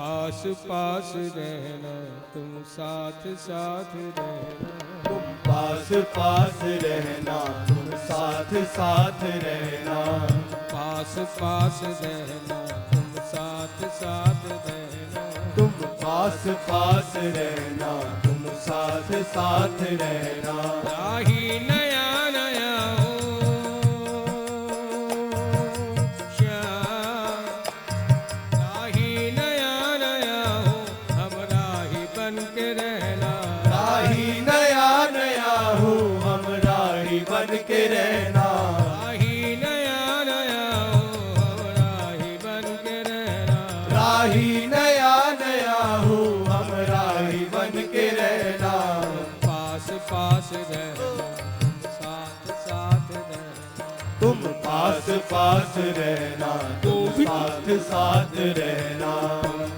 पास पास रहना, तुम साथ साथ रहना। तुम पास पास रहना, तुम साथ साथ रहना। पास पास रहना, तुम साथ साथ रहना। तुम पास पास रहना, तुम साथ साथ रहना। राही नया नया हो श्याम, राही नया नया हो, हम राही बन के रहना। राही नया नया हो, हम राही बन के रहना। राही नया नया हो, हम राही बन के रहना। राही नया नया हो, हम राही बन के रहना। पास पास रहना, साथ साथ रहना। तुम पास पास रहना, तुम साथ साथ रहना।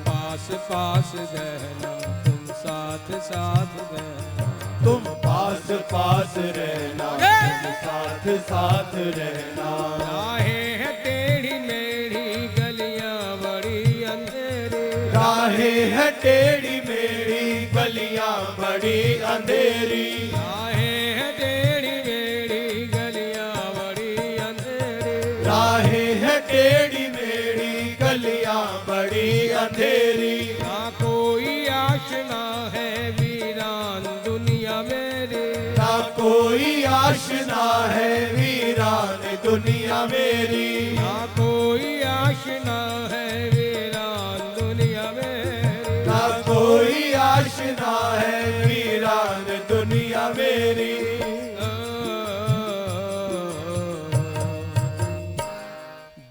पास पास रहना, तुम साथ साथ रहना। तुम पास पास रहना, तुम साथ साथ रहना। राहें हैं टेढ़ी मेढ़ी, गलियां बड़ी अंधेरी। राहें है टेढ़ी मेढ़ी, गलियां बड़ी अंधेरी। राहें हैं टेढ़ी मेढ़ी, गलियां बड़ी अंधेरी। राहें है टेढ़ी मेढ़ी, गलियां बड़ी अंधेरी। ना कोई आशना है वीरान दुनिया मेरी। ना कोई आशना है वीरान दुनिया मेरी। ना कोई आशना है वीरान दुनिया मेरी। ना कोई आशना है वीरान दुनिया मेरी।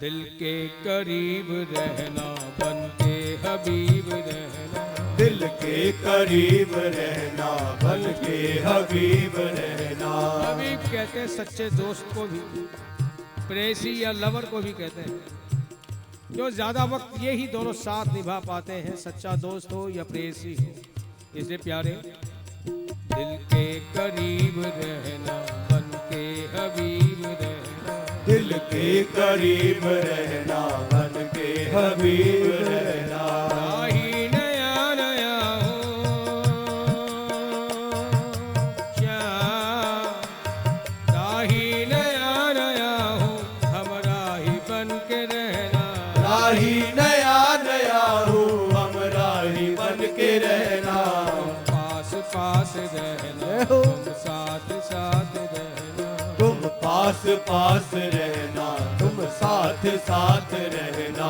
दिल के करीब रहना, बन के हबीब रहना। दिल के करीब रहना, बन के हबीब रहना। हबीब कहते हैं सच्चे दोस्त को भी, प्रेसी या लवर को भी कहते हैं, जो ज्यादा वक्त ये ही दोनों साथ निभा पाते हैं, सच्चा दोस्त हो या प्रेसी हो। इसलिए प्यारे, दिल के करीब रहना, बन के हबीब रहना। दिल के करीब रहना, बन के हबीब रहना। राही नया नया हो श्याम, राही नया नया हो, हम राही बन के रहना। राही नया नया हो, हम राही बन के रहना। पास पास रहना, तुम साथ साथ रहना। तुम पास पास रहना, तुम साथ साथ रहना।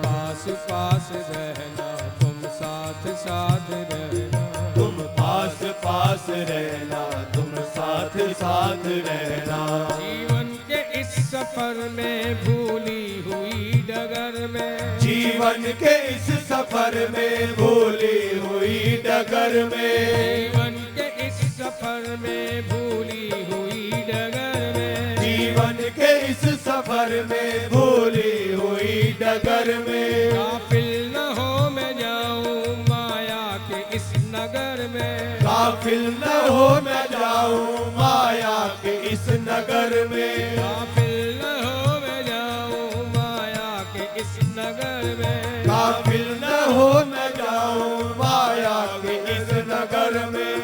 पास पास रहना, तुम साथ साथ रहना। तुम पास पास रहना, तुम साथ साथ रहना। जीवन के इस सफर में भूली हुई डगर में। जीवन के इस सफर में भूली हुई डगर में। जीवन के इस सफर में भूली हुई डगर में। जीवन के इस सफर में भूली हुई डगर में। काफिल न हो मैं जाऊं माया के इस नगर में। काफिल न हो मैं जाऊं माया के इस नगर में। काफिल न हो मैं जाऊं माया के इस नगर में। काफिल न हो मैं जाऊं माया के इस नगर में।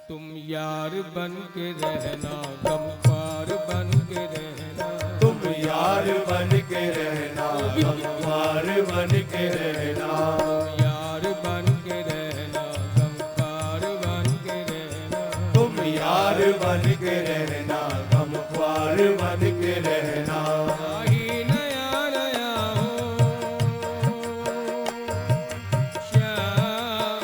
तुम यार बन के रहना, गम पार बन के रहना। तुम यार बन के रहना, गमख्वार बन के रहना। यार बन के रहना, गम पार बन के रहना। तुम यार बन के रहना, गमख्वार बन के रहना। राही नया नया हो श्याम,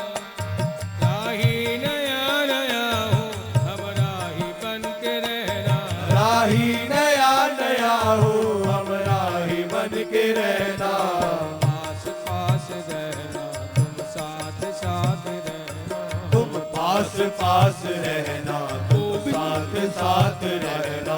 राही नया नया हो, हम राही बन के रहना। राही नया नया हो, हम राही बन के रहना। पास पास रहना, तुम साथ साथ रहना। तुम पास पास रहना, तुम साथ साथ रहना।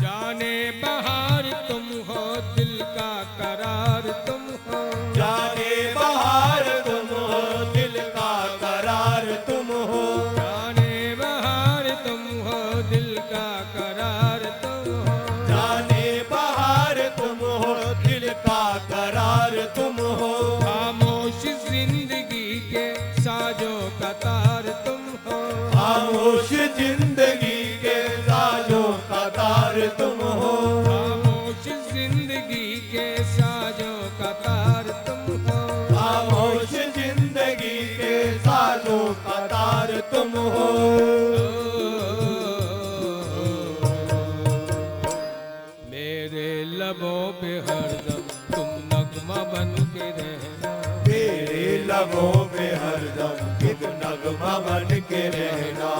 जाने बहार तुम हो, दिल का करार तुम हो। जाने बहार तुम हो, दिल का करार तुम हो। जाने बहार तुम हो, दिल का करार तुम जिंदगी के साजों का तार तुम हो, खामोश जिंदगी के साजों का तार तुम हो, खामोश जिंदगी के साजों का तार तुम हो। मेरे लबों पे हरदम तुम नगमा बन के रहना, मेरे लबों पे हरदम एक नगमा बन के रहना।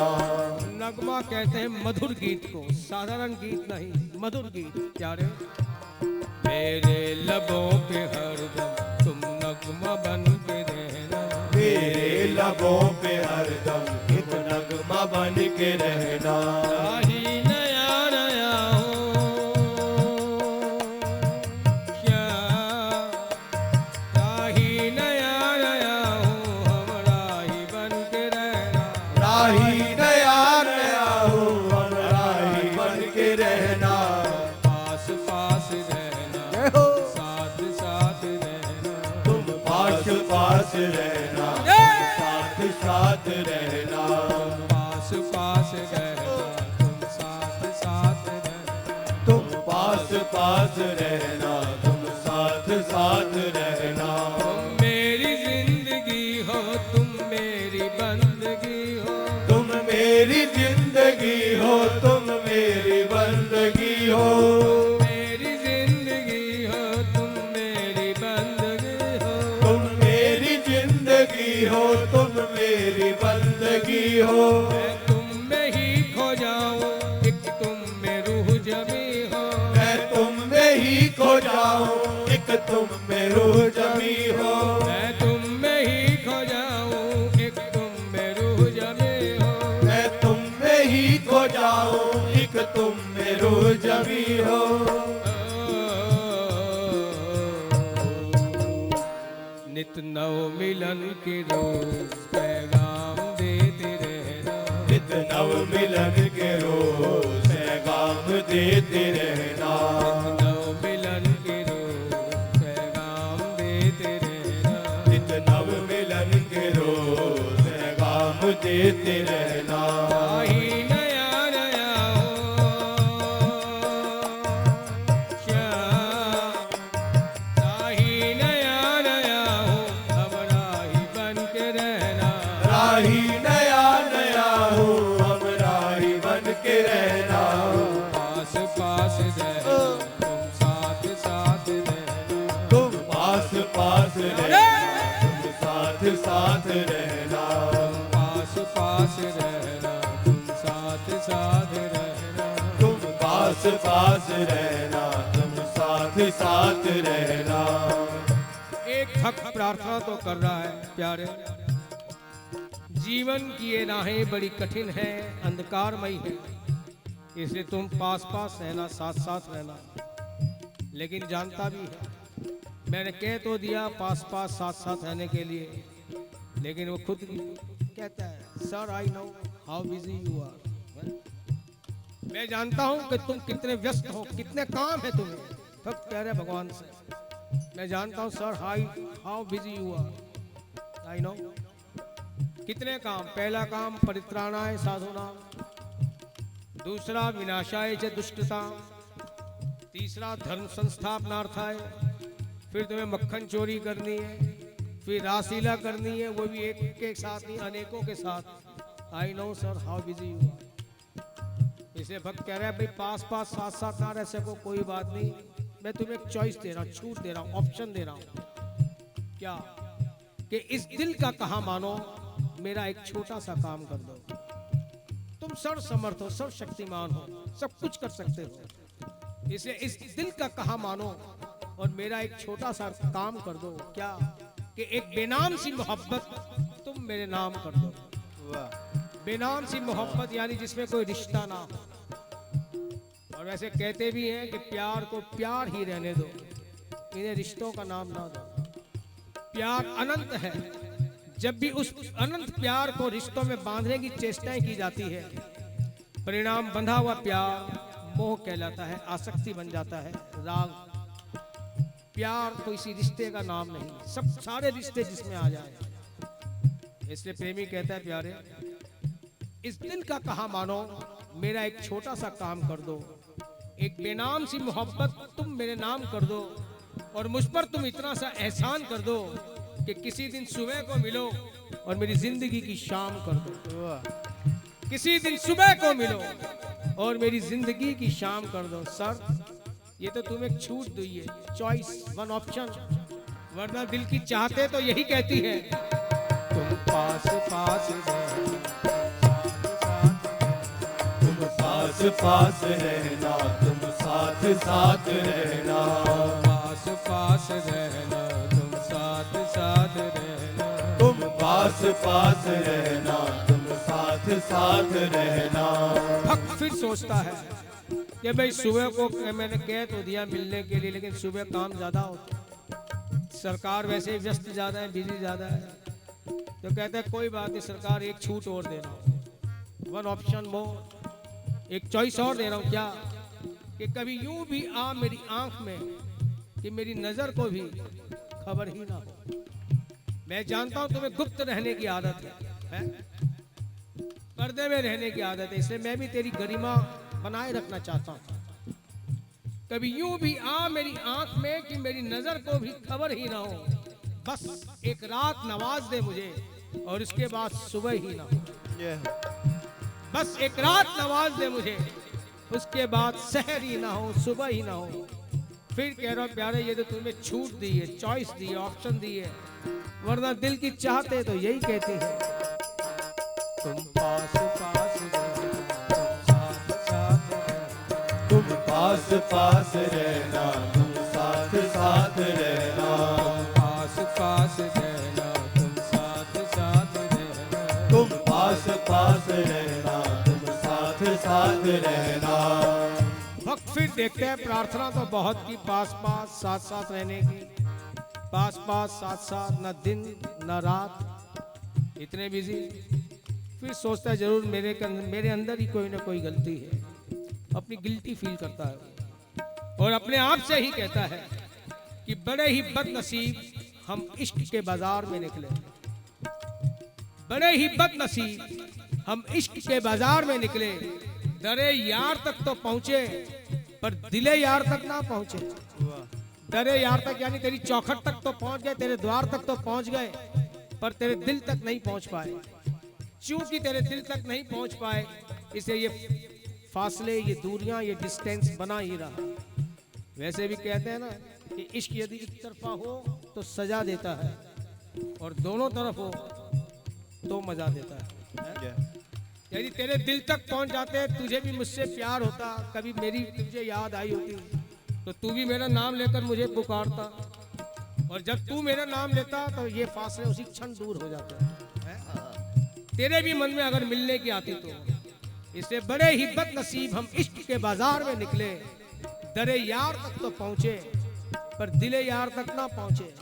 नगमा कहते हैं मधुर गीत को, साधारण गीत नहीं, मधुर गीत प्यारे। मेरे लबों पे हरदम तुम नगमा बन के रहना, मेरे लबों पे हरदम एक नगमा बन के रहना। राही नया नया हो क्या, राही नया नया हो, हम राही बन के रहना, राही नया नया हो, हम राही बन के रहना। पास पास रहना, साथ साथ रहना, तुम पास पास रहना, साथ साथ रहना। पास पास रहना, तुम साथ साथ रहना, तुम पास पास रहना, तुम साथ साथ रहना। तुम मेरी जिंदगी हो, तुम मेरी बंदगी हो, तुम मेरी जिंदगी हो, तुम मेरी बंदगी हो। मेरी जिंदगी हो, तुम मेरी बंदगी हो, तुम मेरी जिंदगी हो, तुम मेरी बंदगी हो। मैं तुम में ही खो जाऊं, एक तुम में रूह जमी हो, मैं तुम में ही खो जाऊं, एक तुम में रूह जमी हो। मैं तुम में ही खो जाऊं, एक तुम में रूह जमी हो, मैं तुम में ही खो जाऊं, एक तुम में रूह जमी हो। नित नव मिलन के रोज पैगाम देते रहना, नित नव मिलन के रोज पैगाम देते रहना। नव मिलन के रोज पैगाम देते रहना, नित नव मिलन के रोज पैगाम देते रहना। राही नया नया हो क्या, राही नया नया हो, हम राही बन के रहना, राही नया नया हो, हम राही बन के रहना। पास पास रहना, तुम साथ साथ रहना, तुम पास पास रहना, तुम साथ साथ रहना। पास पास रहना, तुम साथ साथ रहना, तुम पास पास रहना, तुम साथ साथ रहना। एक भक्त प्रार्थना तो कर रहा है प्यारे, जीवन की ये राहें बड़ी कठिन है, अंधकारमयी है, इसलिए तुम पास पास रहना, साथ साथ रहना। लेकिन जानता भी है, मैंने कह तो दिया पास पास साथ साथ रहने के लिए, लेकिन वो खुद कहता है sir I know how busy you are, मैं जानता हूं कि तुम कितने व्यस्त हो, कितने काम है तुम्हें। भक्त कह रहे भगवान से, मैं जानता हूं sir how busy you are, I know कितने काम। पहला काम परित्राणाय साधुनाम, दूसरा विनाशाय च दुष्टता, तीसरा धर्म संस्थापनार्थाय, फिर तुम्हें मक्खन चोरी करनी है, फिर रासलीला करनी है, वो भी एक के साथ नहीं अनेकों के साथ। I know sir how busy you are. इसे भक्त कह रहा है भाई पास पास साथ साथ ना रह सको कोई बात नहीं, मैं तुम्हें एक चॉइस दे रहा हूँ, छूट दे रहा हूँ, ऑप्शन दे रहा हूँ। क्या कि इस दिल का कहा मानो, मेरा एक छोटा सा काम कर दो। तुम सर्व समर्थ हो, सर्व शक्तिमान हो, सब कुछ कर सकते हो, इसलिए इस दिल का कहा मानो और मेरा एक छोटा सा काम कर दो। क्या कि एक बेनाम सी मोहब्बत तुम मेरे नाम कर दो। बेनाम सी मोहब्बत यानी जिसमें कोई रिश्ता ना हो। और वैसे कहते भी हैं कि प्यार को प्यार ही रहने दो, इन्हें रिश्तों का नाम ना दो। प्यार अनंत है, जब भी उस अनंत प्यार को रिश्तों में बांधने की चेष्टाएं की जाती है, परिणाम बंधा हुआ प्यार मोह कहलाता है, आसक्ति बन जाता है, राग। प्यार कोई सी रिश्ते का नाम नहीं, सब सारे रिश्ते जिसमें आ जाए। इसलिए प्रेमी कहता है प्यारे इस दिल का कहा मानो, मेरा एक छोटा सा काम कर दो, एक बेनाम सी मोहब्बत तुम मेरे नाम कर दो, और मुझ पर तुम इतना सा एहसान कर दो कि किसी दिन सुबह को मिलो और मेरी जिंदगी की शाम कर दो। किसी दिन सुबह को मिलो और मेरी जिंदगी की शाम कर दो। सर, ये तो तुम्हें छूट दी है, चॉइस, वन ऑप्शन, वरना दिल की चाहते तो यही कहती है, तुम पास पास तुम पास पास रहना, तुम साथ साथ रहना, पास पास रहना, तुम साथ साथ रहना, तुम पास पास रहना, तुम साथ साथ रहना। भक्त फिर सोचता है कि भाई सुबह को मैंने कह तो दिया मिलने के लिए, लेकिन सुबह काम ज्यादा होता, सरकार वैसे ही व्यस्त ज्यादा है, बिजी ज्यादा है, तो कहता है कोई बात नहीं सरकार, एक छूट और दे रहा हूँ, वन ऑप्शन मोर, एक चॉइस और दे रहा हूँ। क्या? कि कभी यूं भी आ मेरी आंख में कि मेरी नजर को भी खबर ही ना हो। मैं जानता हूं तुम्हें गुप्त रहने की आदत है? पर्दे में रहने की आदत है, इसलिए मैं भी तेरी गरिमा बनाए रखना चाहता हूं। कभी यूं भी आ मेरी आंख में कि मेरी नजर को भी खबर ही ना हो, बस एक रात नवाज दे मुझे और उसके बाद सुबह ही ना हो। बस एक रात नवाज दे मुझे, उसके बाद सहर ही ना हो, सुबह ही ना हो। फिर कह रहा हूं प्यारे, ये तो तुम्हें छूट दी है, चॉइस दी है, ऑप्शन दी है, वरना दिल की चाहते तो यही कहती है, तुम पास पास तुम पास पास रहना, तुम साथ साथ रहना, पास पास रहना, तुम साथ साथ रहना, तुम पास पास रहना, तुम साथ साथ रहना। वक्त फिर देखते हैं, प्रार्थना तो बहुत की, पास पास साथ साथ रहने की, पास पास साथ साथ, न दिन न रात, इतने बिजी। फिर सोचता है जरूर मेरे अंदर ही कोई ना कोई गलती है, अपनी गिल्टी फील करता है और अपने आप से ही कहता है कि बड़े ही बदनसीब हम इश्क के बाजार में निकले, बड़े ही बदनसीब हम इश्क के बाजार में निकले, दरे यार तक तो पहुंचे पर दिले यार तक ना पहुंचे। दरे यार तक यानी तेरी चौखट तक तो पहुंच गए, तेरे द्वार तक तो पहुंच गए, पर तेरे दिल तक नहीं पहुंच पाए। चूंकि तेरे दिल तक नहीं पहुंच पाए, इसलिए ये फासले, ये दूरियां, ये डिस्टेंस बना ही रहा। वैसे भी कहते हैं ना कि इश्क यदि एक तरफा हो तो सजा देता है, और दोनों तरफ हो तो मजा देता है। यदि तेरे दिल तक पहुंच जाते, तुझे भी मुझसे प्यार होता, कभी मेरी तुझे याद आई होती तो तू भी मेरा नाम लेकर मुझे पुकारता, और जब तू मेरा नाम लेता तो ये फासले उसी क्षण दूर हो जाते हैं। तेरे भी मन में अगर मिलने की आती तो। इससे बड़े ही बदनसीब हम इश्क के बाजार में निकले, दरे यार तक तो पहुंचे पर दिले यार तक ना पहुंचे।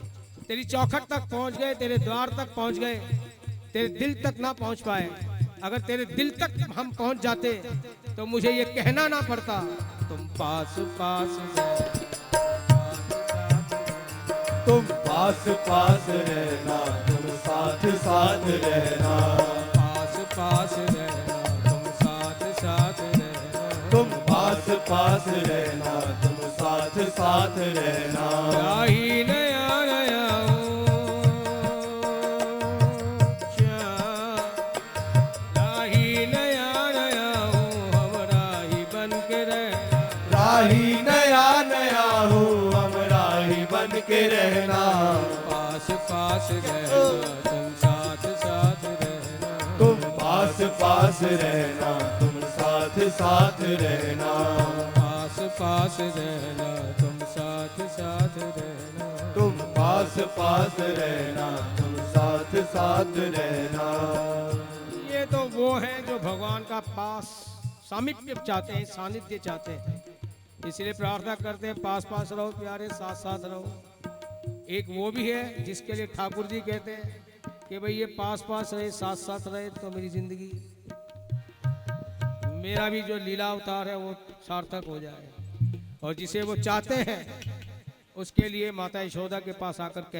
तेरी चौखट तक पहुंच गए, तेरे द्वार तक पहुंच गए, तेरे दिल तक ना पहुंच पाए। अगर तेरे दिल तक हम पहुंच जाते तो मुझे ये कहना ना पड़ता, तुम पास पास तुम पास पास रहना, तुम साथ साथ रहना, पास पास रहना, तुम साथ साथ रहना, तुम पास पास रहना, तुम साथ साथ रहना। राही नया नया राही नया नया हम राही बन के रह, राही नया नया हूँ, हम राही बन के रहना, पास पास रहना, तुम साथ साथ रहना, तुम पास पास रहना, तुम साथ साथ रहना, पास पास रहना, तुम साथ साथ रहना, तुम पास पास रहना, तुम साथ साथ रहना। ये तो वो है जो भगवान का पास सामीप्य चाहते हैं, सानिध्य चाहते हैं, इसलिए प्रार्थना करते हैं पास पास रहो प्यारे, साथ साथ रहो। एक वो भी है जिसके लिए ठाकुर जी कहते हैं कि भाई ये पास पास रहे, साथ साथ रहे तो मेरी जिंदगी, मेरा भी जो लीला अवतार है वो सार्थक हो जाए। और जिसे वो चाहते हैं उसके लिए माता यशोदा के पास आकर कहते